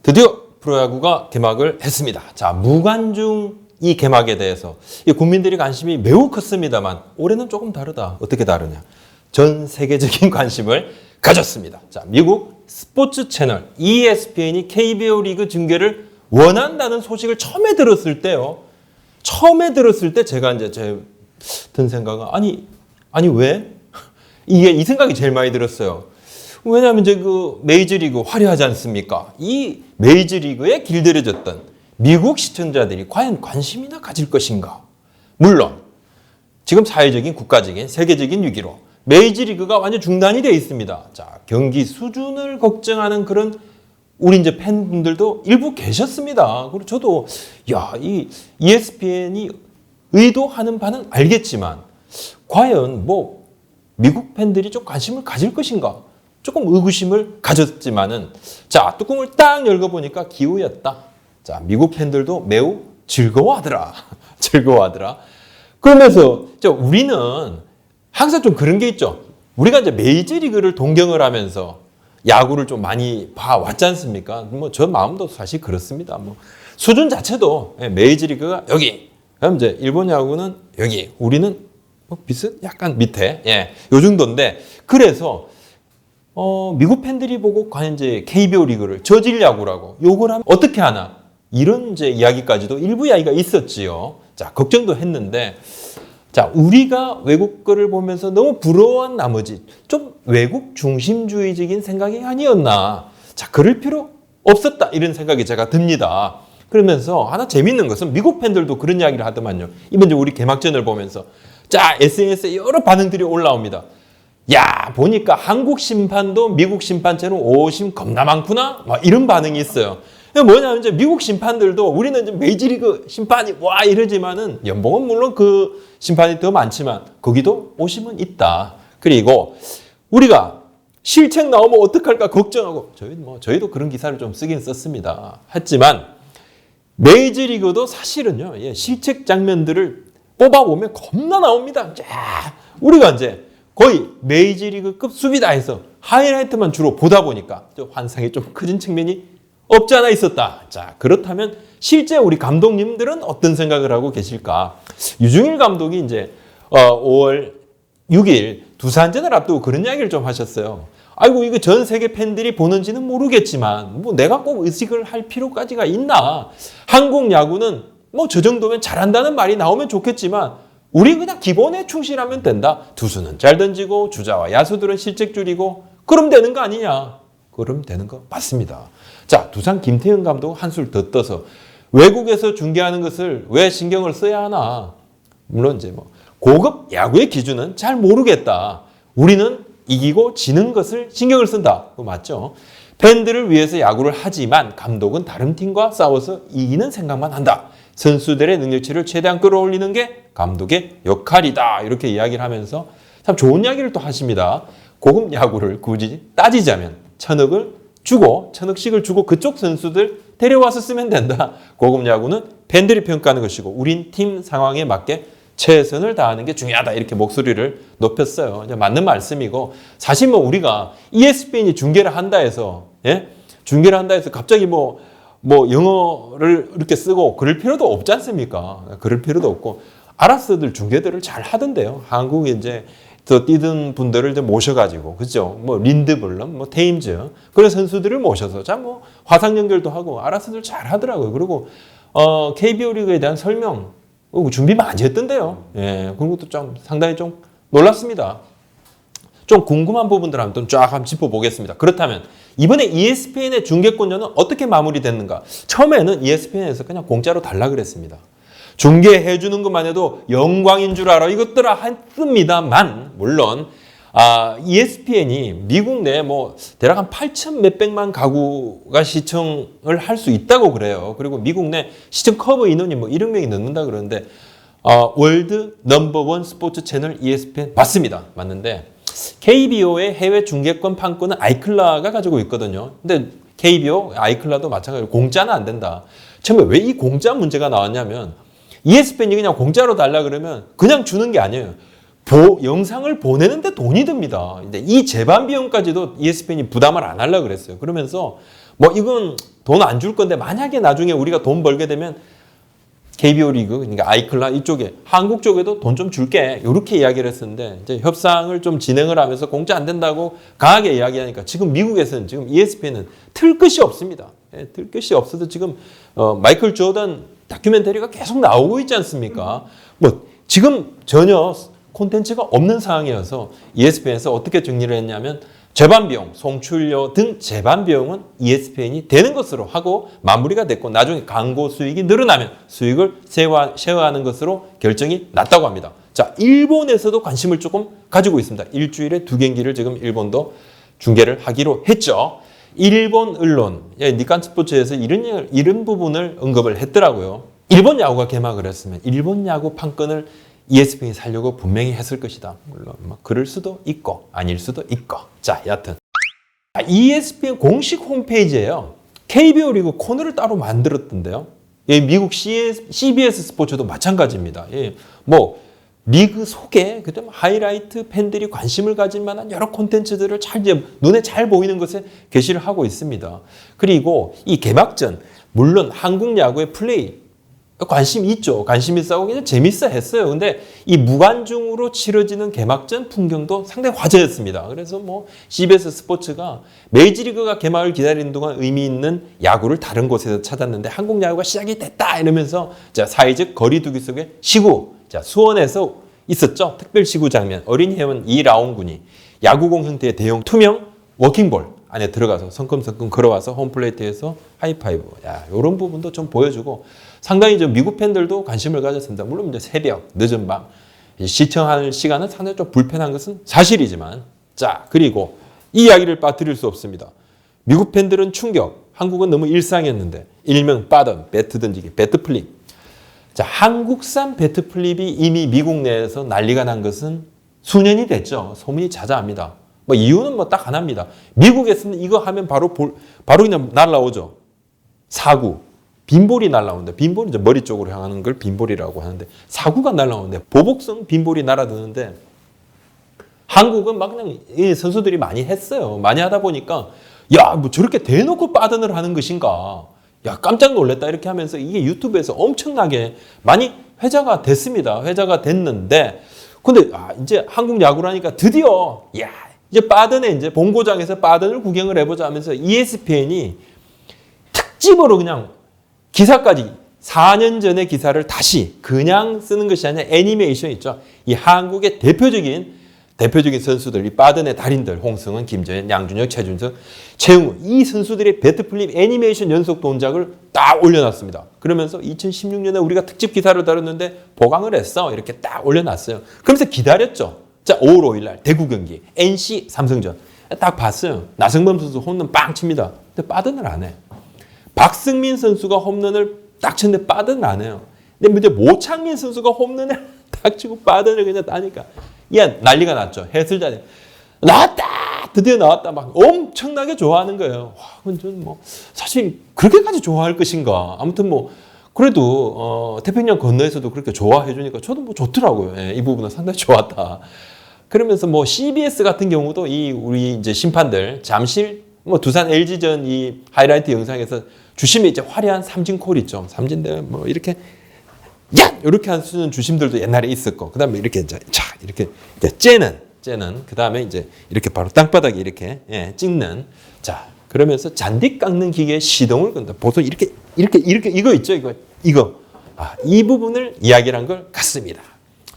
드디어 프로야구가 개막을 했습니다. 자, 무관중 이 개막에 대해서 국민들의 관심이 매우 컸습니다만 올해는 조금 다르다. 어떻게 다르냐? 전 세계적인 관심을 가졌습니다. 자, 미국 스포츠 채널 ESPN이 KBO 리그 중계를 원한다는 소식을 처음에 들었을 때요. 처음에 들었을 때 제가 이제 든 생각은 아니 왜? 이 생각이 제일 많이 들었어요. 왜냐하면 이제 그 메이저리그 화려하지 않습니까? 이 메이저리그에 길들여졌던 미국 시청자들이 과연 관심이나 가질 것인가? 물론 지금 사회적인, 국가적인, 세계적인 위기로 메이저리그가 완전 중단이 되어 있습니다. 자, 경기 수준을 걱정하는 그런 우리 이제 팬분들도 일부 계셨습니다. 그리고 저도 이 ESPN이 의도하는 바는 알겠지만 과연 뭐 미국 팬들이 좀 관심을 가질 것인가? 조금 의구심을 가졌지만은 자, 뚜껑을 딱 열어보니까 기우였다. 자, 미국 팬들도 매우 즐거워하더라. 즐거워하더라. 그러면서 우리는 항상 좀 그런 게 있죠. 우리가 이제 메이저리그를 동경을 하면서 야구를 좀 많이 봐왔지 않습니까? 뭐 저 마음도 사실 그렇습니다. 뭐 수준 자체도 메이저리그가 여기, 그럼 이제 일본 야구는 여기, 우리는 뭐 약간 밑에, 요 정도인데 그래서 미국 팬들이 보고 과연 이제 KBO 리그를 저질 야구라고 욕을 하면 어떻게 하나 이런 이제 이야기까지도 일부 이야기가 있었지요. 자, 걱정도 했는데. 자, 우리가 외국 거를 보면서 너무 부러워한 나머지 좀 외국 중심주의적인 생각이 아니었나. 자, 그럴 필요 없었다. 이런 생각이 제가 듭니다. 그러면서 하나 재밌는 것은 미국 팬들도 그런 이야기를 하더만요. 이번 이제 우리 개막전을 보면서. 자, SNS에 여러 반응들이 올라옵니다. 야, 보니까 한국 심판도 미국 심판처럼 오심 겁나 많구나. 막 이런 반응이 있어요. 뭐냐면 이제 미국 심판들도 우리는 이제 메이저리그 심판이 와 이러지만은 연봉은 물론 그 심판이 더 많지만 거기도 오심은 있다. 그리고 우리가 실책 나오면 어떡할까 걱정하고 저희도 그런 기사를 좀 쓰긴 썼습니다. 했지만 메이저리그도 사실은요, 실책 장면들을 뽑아보면 겁나 나옵니다. 우리가 이제 거의 메이저리그급 수비다 해서 하이라이트만 주로 보다 보니까 좀 환상이 좀 커진 측면이 없지 않아 있었다. 자, 그렇다면 실제 우리 감독님들은 어떤 생각을 하고 계실까? 유중일 감독이 이제 5월 6일 두산전을 앞두고 그런 이야기를 좀 하셨어요. 아이고, 이거 전 세계 팬들이 보는지는 모르겠지만 뭐 내가 꼭 의식을 할 필요까지가 있나? 한국 야구는 뭐 저 정도면 잘한다는 말이 나오면 좋겠지만 우리 그냥 기본에 충실하면 된다. 투수는 잘 던지고 주자와 야수들은 실책 줄이고 그럼 되는 거 아니냐? 그럼 되는 거 맞습니다. 자, 두산 김태형 감독 한술 더 떠서 외국에서 중계하는 것을 왜 신경을 써야 하나? 물론 이제 뭐 고급 야구의 기준은 잘 모르겠다. 우리는 이기고 지는 것을 신경을 쓴다. 그거 맞죠? 팬들을 위해서 야구를 하지만 감독은 다른 팀과 싸워서 이기는 생각만 한다. 선수들의 능력치를 최대한 끌어올리는 게 감독의 역할이다. 이렇게 이야기를 하면서 참 좋은 이야기를 또 하십니다. 고급 야구를 굳이 따지자면 천억씩을 주고 그쪽 선수들 데려와서 쓰면 된다. 고급 야구는 팬들이 평가하는 것이고 우린 팀 상황에 맞게 최선을 다하는 게 중요하다. 이렇게 목소리를 높였어요. 맞는 말씀이고 사실 뭐 우리가 ESPN이 중계를 한다 해서 중계를 한다 해서 갑자기 뭐 영어를 이렇게 쓰고 그럴 필요도 없지 않습니까? 그럴 필요도 없고 알아서들 중계들을 잘 하던데요. 한국에 이제 더 뛰던 분들을 이제 모셔가지고, 그죠? 뭐, 린드블럼, 뭐, 테임즈, 그런 선수들을 모셔서, 화상 연결도 하고, 알아서들 잘 하더라고요. 그리고, KBO 리그에 대한 설명, 준비 많이 했던데요. 그런 것도 상당히 좀 놀랐습니다. 좀 궁금한 부분들 한번 짚어보겠습니다. 그렇다면, 이번에 ESPN의 중계권료는 어떻게 마무리됐는가? 처음에는 ESPN에서 그냥 공짜로 달라 그랬습니다. 중계해주는 것만 해도 영광인 줄 알아. 이것들아 했습니다만, 물론, ESPN이 미국 내에 대략 한 8천 몇백만 가구가 시청을 할 수 있다고 그래요. 그리고 미국 내 시청 커버 인원이 1억 명이 넘는다 그러는데, 월드 넘버원 스포츠 채널 ESPN 맞습니다. 맞는데, KBO의 해외 중계권 판권은 아이클라가 가지고 있거든요. 근데 KBO, 아이클라도 마찬가지로 공짜는 안 된다. 처음에 왜 이 공짜 문제가 나왔냐면, ESPN이 그냥 공짜로 달라 그러면 그냥 주는 게 아니에요. 영상을 보내는데 돈이 듭니다. 근데 이 재반 비용까지도 ESPN이 부담을 안 하려고 그랬어요. 그러면서 뭐 이건 돈 안 줄 건데 만약에 나중에 우리가 돈 벌게 되면 KBO 리그, 그러니까 아이클라 이쪽에 한국 쪽에도 돈 좀 줄게 이렇게 이야기를 했었는데 이제 협상을 좀 진행을 하면서 공짜 안 된다고 강하게 이야기하니까 지금 미국에서는 지금 ESPN은 틀 것이 없습니다. 예, 틀 것이 없어서 지금 마이클 조던 다큐멘터리가 계속 나오고 있지 않습니까? 뭐 지금 전혀 콘텐츠가 없는 상황이어서 ESPN에서 어떻게 정리를 했냐면 재반 비용, 송출료 등 재반 비용은 ESPN이 되는 것으로 하고 마무리가 됐고 나중에 광고 수익이 늘어나면 수익을 쉐어하는 것으로 결정이 났다고 합니다. 자, 일본에서도 관심을 조금 가지고 있습니다. 일주일에 2경기를 지금 일본도 중계를 하기로 했죠. 일본 언론, 니칸 스포츠에서 이런 부분을 언급을 했더라고요. 일본 야구가 개막을 했으면 일본 야구 판권을 ESPN이 살려고 분명히 했을 것이다. 물론 뭐 그럴 수도 있고 아닐 수도 있고. 자, 여하튼 ESPN 공식 홈페이지에요. KBO 리그 코너를 따로 만들었던데요. 예, 미국 CBS 스포츠도 마찬가지입니다. 예, 뭐 리그 소개, 그다음 하이라이트, 팬들이 관심을 가질 만한 여러 콘텐츠들을 눈에 잘 보이는 것에 게시를 하고 있습니다. 그리고 이 개막전, 물론 한국 야구의 플레이 관심이 있죠. 관심 있어 그냥 재밌어 했어요. 근데 이 무관중으로 치러지는 개막전 풍경도 상당히 화제였습니다. 그래서 뭐 CBS 스포츠가 메이저리그가 개막을 기다리는 동안 의미 있는 야구를 다른 곳에서 찾았는데 한국 야구가 시작이 됐다 이러면서 자, 사회적 거리두기 속에 시구, 자, 수원에서 있었죠. 특별 시구 장면. 어린 회원 이라온 군이 야구공 형태의 대형 투명 워킹볼 안에 들어가서 성큼성큼 걸어와서 홈플레이트에서 하이파이브. 야, 이런 부분도 좀 보여주고 상당히 좀 미국 팬들도 관심을 가졌습니다. 물론 이제 새벽, 늦은 밤 시청할 시간은 상당히 좀 불편한 것은 사실이지만 자, 그리고 이 이야기를 빠뜨릴 수 없습니다. 미국 팬들은 충격, 한국은 너무 일상이었는데 일명 빠던, 배트 던지기, 배트 플립. 자, 한국산 배트 플립이 이미 미국 내에서 난리가 난 것은 수년이 됐죠. 소문이 자자합니다. 뭐 이유는 뭐 딱 하나입니다. 미국에서는 이거 하면 바로 그냥 날라오죠. 사구. 빈볼이 날라오는데 빈볼이 이제 머리 쪽으로 향하는 걸 빈볼이라고 하는데 사구가 날라오는데 보복성 빈볼이 날아드는데 한국은 막 그냥 이 선수들이 많이 했어요. 많이 하다 보니까 야, 뭐 저렇게 대놓고 빠던을 하는 것인가. 야, 깜짝 놀랐다 이렇게 하면서 이게 유튜브에서 엄청나게 많이 회자가 됐습니다. 회자가 됐는데 근데 이제 한국 야구라니까 드디어 야, 이제 빠던에 이제 본고장에서 빠던을 구경을 해보자 하면서 ESPN이 특집으로 그냥 기사까지 4년 전의 기사를 다시 그냥 쓰는 것이 아니라 애니메이션 있죠. 이 한국의 대표적인 선수들, 이 빠던의 달인들, 홍승은, 김정현, 양준혁, 최준석, 최웅우 이 선수들의 배트플립 애니메이션 연속 동작을 딱 올려놨습니다. 그러면서 2016년에 우리가 특집 기사를 다뤘는데 보강을 했어. 이렇게 딱 올려놨어요. 그러면서 기다렸죠. 자, 5월 5일 날 대구 경기 NC 삼성전 딱 봤어요. 나성범 선수 홈런 빵 칩니다. 근데 빠던을 안 해. 박승민 선수가 홈런을 딱 쳤는데 빠던을 안 해요. 근데 이제 모창민 선수가 홈런을 딱 치고 빠던을 그냥 따니까 야, 난리가 났죠. 해설자들 나왔다! 드디어 나왔다! 막 엄청나게 좋아하는 거예요. 와, 저는 뭐 사실 그렇게까지 좋아할 것인가. 아무튼 뭐 그래도 태평양 건너에서도 그렇게 좋아해 주니까 저도 뭐 좋더라고요. 예, 이 부분은 상당히 좋았다. 그러면서 뭐 CBS 같은 경우도 우리 이제 심판들 잠실 뭐 두산 LG전 이 하이라이트 영상에서 주심에 이제 화려한 삼진콜 있죠. 삼진대 뭐 이렇게 야! 이렇게 하는 주심들도 옛날에 있었고 그다음에 이렇게 이제 자 이렇게 째는 그다음에 이제 이렇게 바로 땅바닥에 이렇게 찍는 자 그러면서 잔디 깎는 기계에 시동을 건다. 보통 이렇게 이거 있죠. 이거 이 부분을 이야기를 한 걸 같습니다.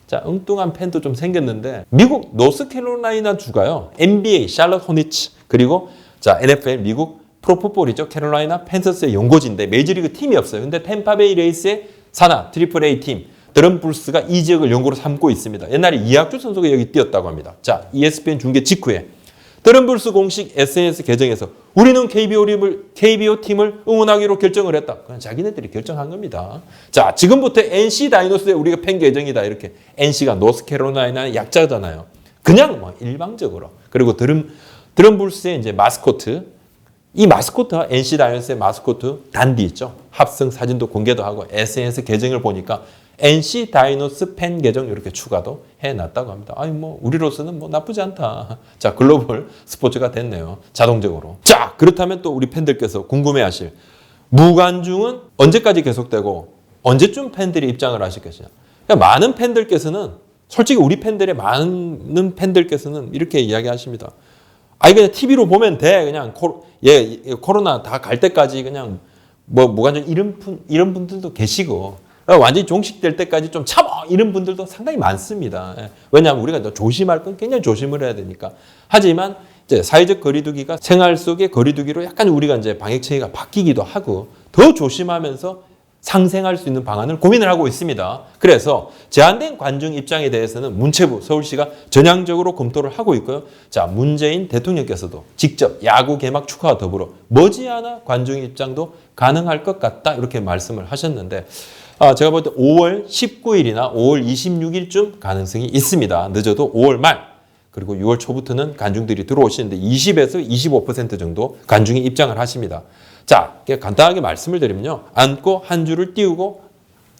자, 엉뚱한 팬도 좀 생겼는데 미국 노스캐롤라이나 주가요. NBA 샬럿 호니츠 그리고 자, NFL 미국 프로풋볼이죠. 캐롤라이나 팬서스의 연고지인데 메이저리그 팀이 없어요. 근데 템파베이 레이스의 산하 트리플 A 팀 드럼불스가 이 지역을 연고로 삼고 있습니다. 옛날에 이학주 선수가 여기 뛰었다고 합니다. 자, ESPN 중계 직후에 드럼불스 공식 SNS 계정에서 우리는 KBO 팀을 응원하기로 결정을 했다. 그냥 자기네들이 결정한 겁니다. 자, 지금부터 NC 다이노스의 우리가 팬 계정이다. 이렇게 NC가 노스캐롤라이나 약자잖아요. 그냥 뭐 일방적으로. 그리고 드럼불스의 이제 마스코트 이 마스코트와 NC 다이노스의 마스코트 단디 있죠. 합성 사진도 공개도 하고 SNS 계정을 보니까 NC 다이노스 팬 계정 이렇게 추가도 해놨다고 합니다. 아니 뭐 우리로서는 뭐 나쁘지 않다. 자, 글로벌 스포츠가 됐네요. 자동적으로. 자, 그렇다면 또 우리 팬들께서 궁금해하실 무관중은 언제까지 계속되고 언제쯤 팬들이 입장을 하실 것이냐. 그러니까 많은 팬들께서는 솔직히 우리 팬들의 많은 팬들께서는 이렇게 이야기하십니다. 아니 그냥 TV로 보면 돼. 그냥 코로나 다 갈 때까지 그냥 뭐 무관중 이런 분들도 계시고 완전히 종식될 때까지 좀 참아 이런 분들도 상당히 많습니다. 왜냐하면 우리가 조심할 건 굉장히 조심을 해야 되니까. 하지만 이제 사회적 거리두기가 생활 속의 거리두기로 약간 우리가 이제 방역 체계가 바뀌기도 하고 더 조심하면서 상생할 수 있는 방안을 고민을 하고 있습니다. 그래서 제한된 관중 입장에 대해서는 문체부, 서울시가 전향적으로 검토를 하고 있고요. 자, 문재인 대통령께서도 직접 야구 개막 축하와 더불어 머지않아 관중 입장도 가능할 것 같다 이렇게 말씀을 하셨는데 제가 볼 때 5월 19일이나 5월 26일쯤 가능성이 있습니다. 늦어도 5월 말 그리고 6월 초부터는 관중들이 들어오시는데 20에서 25% 정도 관중이 입장을 하십니다. 자, 간단하게 말씀을 드리면요. 앉고 한 줄을 띄우고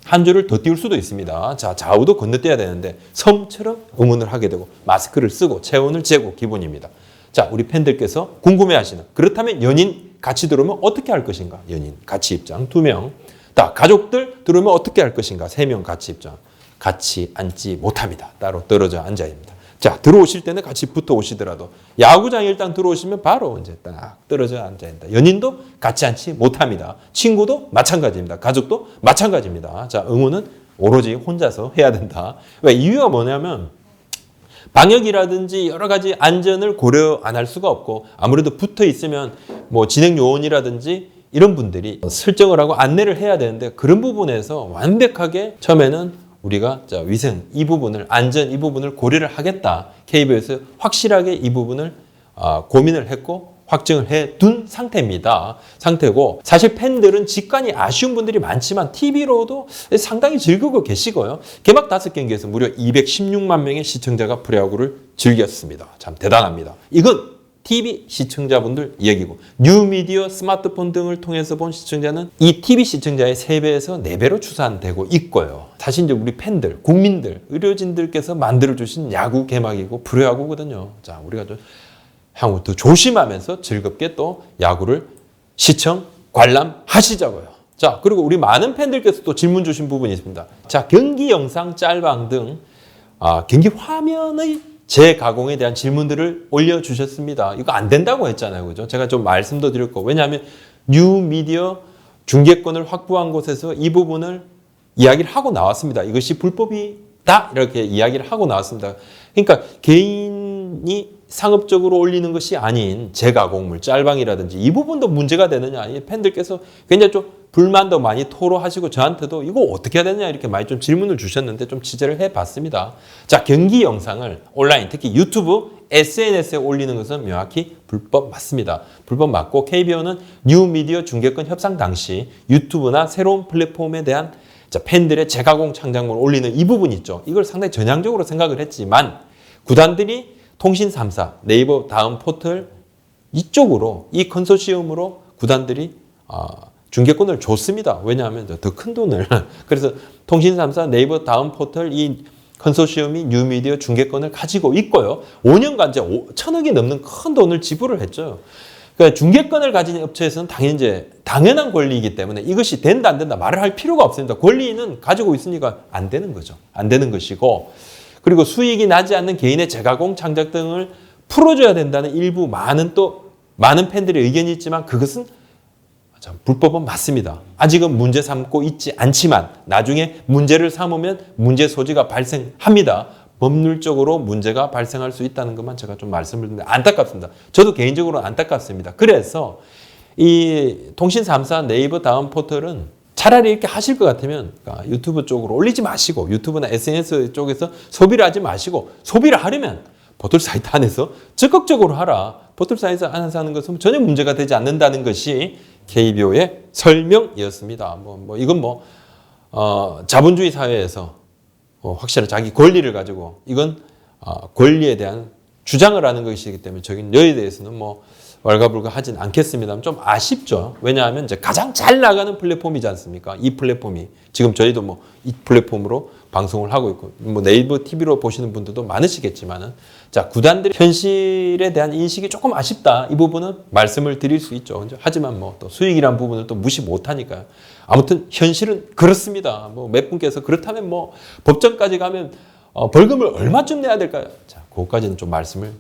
한 줄을 더 띄울 수도 있습니다. 자, 좌우도 건너뛰어야 되는데 섬처럼 응원을 하게 되고 마스크를 쓰고 체온을 재고 기본입니다. 자, 우리 팬들께서 궁금해하시는 그렇다면 연인 같이 들어오면 어떻게 할 것인가? 연인 같이 입장 2명. 자, 가족들 들어오면 어떻게 할 것인가? 3명 같이 입장. 같이 앉지 못합니다. 따로 떨어져 앉아야 합니다. 자, 들어오실 때는 같이 붙어 오시더라도 야구장에 일단 들어오시면 바로 이제 딱 떨어져 앉아야 된다. 연인도 같이 앉지 못합니다. 친구도 마찬가지입니다. 가족도 마찬가지입니다. 자, 응원은 오로지 혼자서 해야 된다. 왜? 이유가 뭐냐면 방역이라든지 여러 가지 안전을 고려 안 할 수가 없고 아무래도 붙어 있으면 뭐 진행 요원이라든지 이런 분들이 설정을 하고 안내를 해야 되는데 그런 부분에서 완벽하게 처음에는 우리가 위생 이 부분을 안전 이 부분을 고려를 하겠다. KBO에서 확실하게 이 부분을 고민을 했고 확정을 해둔 상태고 사실 팬들은 직관이 아쉬운 분들이 많지만 TV로도 상당히 즐기고 계시고요. 개막 5경기에서 무려 216만 명의 시청자가 프로야구를 즐겼습니다. 참 대단합니다. 이건 TV 시청자분들 이야기고 뉴미디어 스마트폰 등을 통해서 본 시청자는 이 TV 시청자의 3배에서 4배로 추산되고 있고요. 사실 이제 우리 팬들, 국민들, 의료진들께서 만들어주신 야구 개막이고 프로야구거든요. 자, 우리가 좀 향후 더 조심하면서 즐겁게 또 야구를 시청, 관람하시자고요. 자, 그리고 우리 많은 팬들께서 또 질문 주신 부분이 있습니다. 자, 경기 영상 짤방 등 경기 화면의 재가공에 대한 질문들을 올려주셨습니다. 이거 안 된다고 했잖아요. 그죠? 제가 좀 말씀도 드렸고. 왜냐하면 뉴미디어 중계권을 확보한 곳에서 이 부분을 이야기를 하고 나왔습니다. 이것이 불법이다. 이렇게 이야기를 하고 나왔습니다. 그러니까 개인이 상업적으로 올리는 것이 아닌 재가공물, 짤방이라든지 이 부분도 문제가 되느냐. 팬들께서 굉장히 좀 불만도 많이 토로하시고 저한테도 이거 어떻게 해야 되냐 이렇게 많이 좀 질문을 주셨는데 좀 취재를 해봤습니다. 자, 경기 영상을 온라인 특히 유튜브, SNS에 올리는 것은 명확히 불법 맞습니다. 불법 맞고 KBO는 뉴미디어 중계권 협상 당시 유튜브나 새로운 플랫폼에 대한 팬들의 재가공 창작물을 올리는 이 부분 있죠. 이걸 상당히 전향적으로 생각을 했지만 구단들이 통신 3사, 네이버 다음 포털 이쪽으로 이 컨소시엄으로 구단들이 중계권을 줬습니다. 왜냐하면 더 큰 돈을 그래서 통신 3사, 네이버 다음 포털 이 컨소시엄이 뉴미디어 중계권을 가지고 있고요. 5년간 이제 1,000억이 넘는 큰 돈을 지불을 했죠. 그러니까 중계권을 가진 업체에서는 당연한 권리이기 때문에 이것이 된다 안 된다 말을 할 필요가 없습니다. 권리는 가지고 있으니까 안 되는 거죠. 안 되는 것이고 그리고 수익이 나지 않는 개인의 재가공 창작 등을 풀어줘야 된다는 일부 많은 팬들의 의견이 있지만 그것은 불법은 맞습니다. 아직은 문제 삼고 있지 않지만 나중에 문제를 삼으면 문제 소지가 발생합니다. 법률적으로 문제가 발생할 수 있다는 것만 제가 좀 말씀을 드리는데 안타깝습니다. 저도 개인적으로 안타깝습니다. 그래서 이 통신 3사 네이버 다음 포털은 차라리 이렇게 하실 것 같으면 유튜브 쪽으로 올리지 마시고 유튜브나 SNS 쪽에서 소비를 하지 마시고 소비를 하려면 포털 사이트 안에서 적극적으로 하라. 포털 사이트 안에서 하는 것은 전혀 문제가 되지 않는다는 것이 KBO의 설명이었습니다. 이건 자본주의 사회에서 확실한 자기 권리를 가지고 이건 권리에 대한 주장을 하는 것이기 때문에 저긴 여에 대해서는 왈가불가하진 않겠습니다. 좀 아쉽죠. 왜냐하면 이제 가장 잘 나가는 플랫폼이지 않습니까? 이 플랫폼이 지금 저희도 뭐 이 플랫폼으로 방송을 하고 있고 뭐 네이버 TV로 보시는 분들도 많으시겠지만은 자 구단들 현실에 대한 인식이 조금 아쉽다. 이 부분은 말씀을 드릴 수 있죠. 하지만 뭐 또 수익이란 부분을 또 무시 못하니까요. 아무튼 현실은 그렇습니다. 뭐 몇 분께서 그렇다면 뭐 법정까지 가면 벌금을 얼마쯤 내야 될까요? 자, 그것까지는 좀 말씀을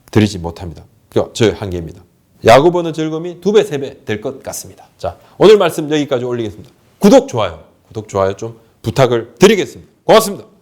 드리지 못합니다. 그게 저의 한계입니다. 야구 보는 즐거움이 2배, 3배 될 것 같습니다. 자, 오늘 말씀 여기까지 올리겠습니다. 구독, 좋아요 좀 부탁을 드리겠습니다. 고맙습니다.